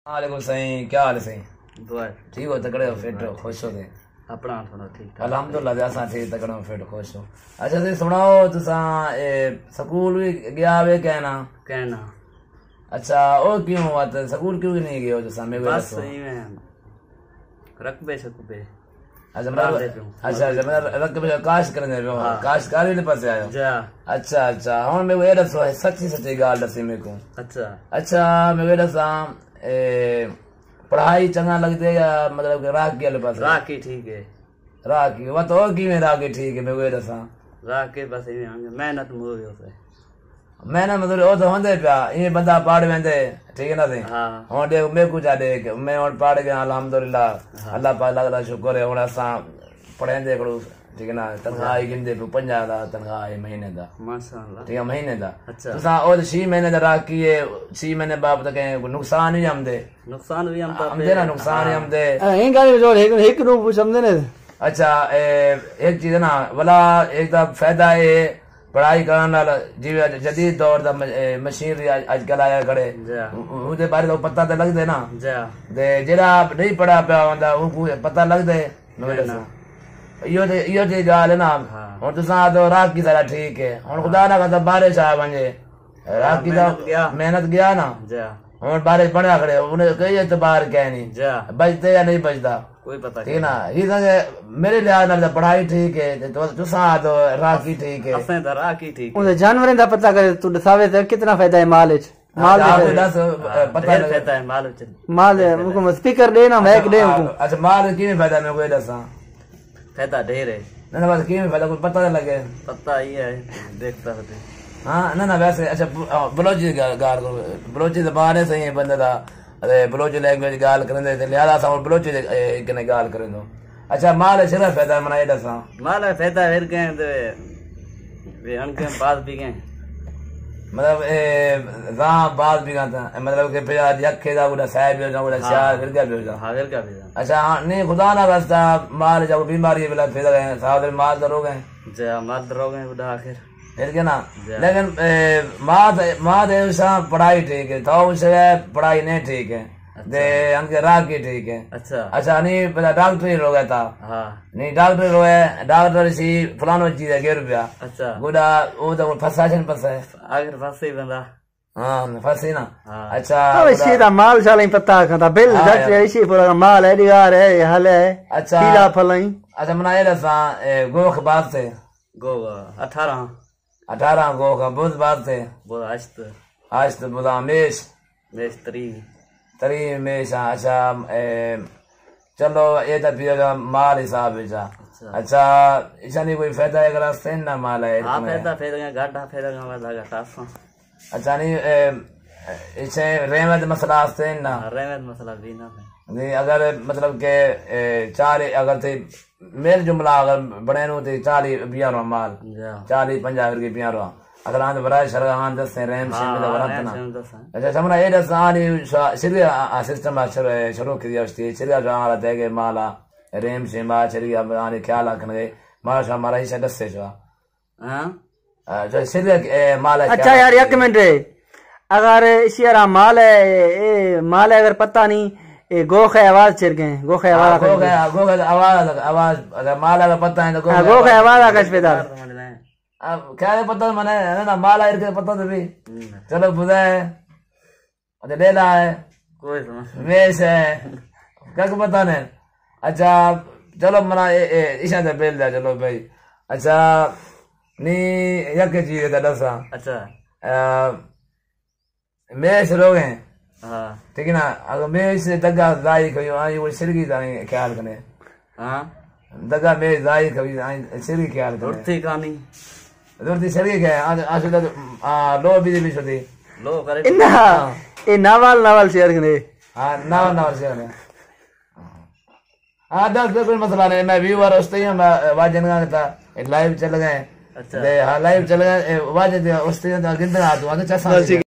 वालेकुम सही, क्या हाल है सही? दुआ ठीक हो, तकड़े हो, फिट हो, खुश हो? अपना थोड़ा ठीक अल्हम्दुलिल्लाह असां ठीक तकड़े हो, फिट खुश हो। अच्छा सही सुनाओ, तुसां स्कूल भी गया वे कहना? अच्छा ओ क्यों हुआ तो स्कूल क्यों नहीं गए हो तुसां? मेरे को बस सही में रकबे शकबे। अच्छा मतलब रकबे काश करने पे हो, काशकारी के पास आयो? अच्छा अच्छा, हुन मेरे को ये दसो, सच्ची सच्ची गाल दसी मेरे को। अच्छा मेरे को दसा पढ़ाई चंगा लगते या मतलब राग के पास? राग की ठीक है, राग की वो तो की में राग ठीक है। मेरे को दसा राग के बस मेहनत मूवी होते मैंने मतलब वो तो होंदे पिया ये बंदा पढ़ वेंदे, ठीक है ना सी? हुन देख मैं कुछ देख मैं हुन पढ़ गया अल्हम्दुलिल्लाह, अल्लाह पाक दा शुक्र है। हुन असां पढ़ेंदे करो, ठीक है ना? तनख्वाह गिनदे 50 दा तनख्वाह है महीने दा, माशाअल्लाह, ठीक है महीने दा। तुसां और 6 महीने दा राग की है, 6 महीने बाद तक नुकसान ही हमदे, नुकसान भी हमदे ना, नुकसान ही हमदे इन गाली जो एक रूप समझे ने। अच्छा एक चीज है ना वाला, एक दा फायदा है पढ़ाई करने वाला जिवे जदीद दौर दा मशीनरी आजकल आया खड़े, उहदे बारे तो पता तो लगदे ना, ते जेड़ा नहीं पढ़ा पिया होंदा उनको पता लगदे। यो जी गाल है ना। हुन तुसां तो राग की सारा ठीक है, हुन खुदा ना करदा बारिश आ वने, राग की मेहनत गया ना, हुन बारिश बढ़िया खड़े उन्हें कई एतबार कह नहीं बचते या नहीं बचता, कोई पता ठीक ना? ये मेरे लिहाज नाल पढ़ाई ठीक है, तुसां तो राग की ठीक है, असें तो राग की ठीक है। जानवरें दा पता करे तू दसावे ते कितना फायदा है माल विच? माल दस पता फायदा है माल विच, माल उनको स्पीकर दे ना मैक दे उनको। अच्छा माल की में फायदा? मेरे को दसा फायदा ढेर है ना, बस की में फायदा कोई पता लगे? पता ही है, देखता होते। हाँ ना वैसे अच्छा बलोची गाल करो, बलोची जबान है सही है बंदे दा, अरे बलोची लैंग्वेज गाल करेंदे ते लिहाजा असां बलोची कने गाल करेंदो। अच्छा माल सिर्फ फायदा मना ये दसा? माल फायदा फिर गए ते वे अनके बाद भी गए, मतलब राह बाद भी गाता मतलब के फिर यखे दा उड़ा साहब जो उड़ा शाह फिर क्या भेजा? हां फिर क्या भेजा? अच्छा नहीं खुदा ना रास्ता माल जब बीमारी वाला फिर गए साहब माल दरो गए जे माल दरो गए उड़ा आखिर फिर क्या ना। लेकिन माँ देवसा पढ़ाई ठीक है, तो उसे पढ़ाई नहीं ठीक है, दे उनके राग की ठीक है। अच्छा नहीं पता डॉक्टर ही रो गया था? नहीं डॉक्टर रोए, डॉक्टर सी फलानो चीज है 11 रुपया। अच्छा गुड़ा वो तो फंसा छन फंसा है आखिर फंसे बंदा। हाँ फंसी ना। अच्छा अब इसी दा माल शाला ही पता खाता बिल डॉक्टर इसी पूरा माल है दिगार है हाल है। अच्छा पीला फलाई। अच्छा मना ये दसा गोख बात से गो 18 गो का बुध बात से बुध आश्त बुधा मेष तरी मेष। अच्छा चलो ये तो फिर माल हिसाब है। अच्छा इसा नहीं कोई फायदा है अगर सेन ना माल है? हां फायदा घाटा घाटा। अच्छा नहीं इसे रहमत मसला सेन ना, रहमत मसला भी ना नहीं अगर मतलब के 4 अगर थे मेल जुमला अगर बने नो थे 40 बियारो माल 40 50 करके बियारो अगर आंद बराए शरहान 10 से रहम से में वरतना। अच्छा समना ये दसानी शरीय सिस्टम शुरू किया उसती शरीय जो आ रहा है माला रहम से मा शरीय आने ख्याल रखने माशा हमारा ही 10 से जो हां जो शरीय माल। अच्छा यार एक मिनट अगर इशियारा माल है अगर पता नहीं गोख है आवाज चिर गए गोख है आवाज अगर माल अगर पता है तो गोख है आवाज आकाश पेदार अब क्या है पता मने है ना माल आयर के पता तो भी चलो बुधा है अरे लेला है कोई वेश है क्या को पता नहीं। अच्छा चलो मना ईशा दे बेल दे चलो भाई। अच्छा नी यक चीज है दसा। अच्छा मेष लोग हैं ठीक है ना, अगर मेष से दगा दाई कभी आई वो सिरगी दाई ख्याल करने दगा मेष दाई कभी आई सिरगी ख्याल करने उठती कहानी उठती सिरगी क्या आज आज लो भी छोटी लो करे इन्ना ये नावल शेयर करने। हाँ नावल शेयर करने। हाँ डॉक्टर कोई मसला नहीं, मैं व्यूअर उसते ही मैं वाजन का था लाइव चल गए। अच्छा हाँ लाइव चल गए वाजन उसते गिनते आ तो चसा